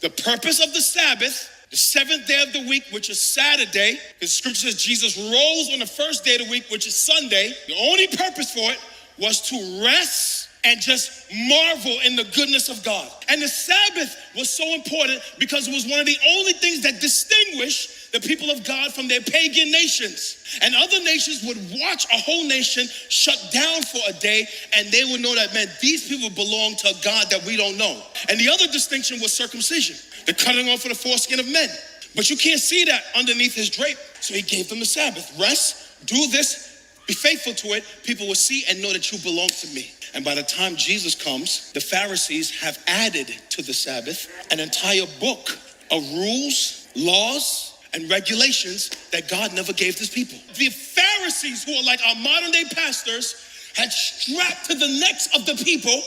The purpose of the Sabbath, the seventh day of the week, which is Saturday, because scripture says Jesus rose on the first day of the week, which is Sunday. The only purpose for it was to rest and just marvel in the goodness of God. And the Sabbath was so important because it was one of the only things that distinguished the people of God from their pagan nations. And other nations would watch a whole nation shut down for a day, and they would know that, man, these people belong to a God that we don't know. And the other distinction was circumcision, the cutting off of the foreskin of men. But you can't see that underneath his drape. So he gave them the Sabbath. Rest, do this, be faithful to it. People will see and know that you belong to me. And by the time Jesus comes, the Pharisees have added to the Sabbath an entire book of rules, laws, and regulations that God never gave his people. The Pharisees, who are like our modern day pastors, had strapped to the necks of the people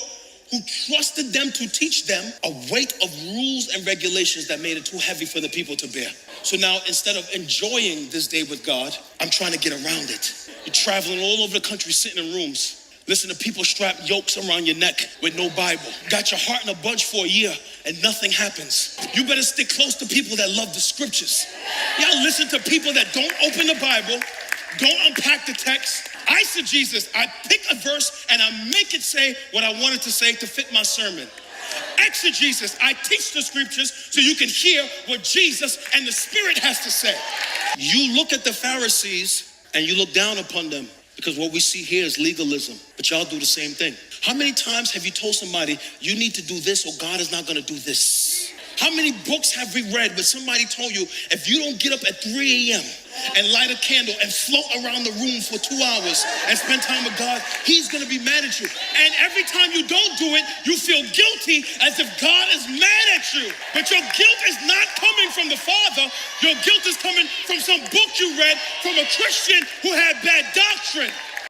who trusted them to teach them a weight of rules and regulations that made it too heavy for the people to bear. So now, instead of enjoying this day with God, I'm trying to get around it. You're traveling all over the country, sitting in rooms. Listen to people strap yokes around your neck with no Bible. Got your heart in a bunch for a year and nothing happens. You better stick close to people that love the scriptures. Y'all listen to people that don't open the Bible, don't unpack the text. Eisegesis, I pick a verse and I make it say what I wanted to say to fit my sermon. Exegesis, I teach the scriptures so you can hear what Jesus and the Spirit has to say. You look at the Pharisees and you look down upon them, because what we see here is legalism, but y'all do the same thing. How many times have you told somebody, you need to do this or God is not gonna do this? How many books have we read where somebody told you, if you don't get up at 3 a.m. and light a candle and float around the room for 2 hours and spend time with God, he's gonna be mad at you. And every time you don't do it, you feel guilty as if God is mad at you. But your guilt is not coming from the Father. Your guilt is coming from some book you read from a Christian who had bad doctrine.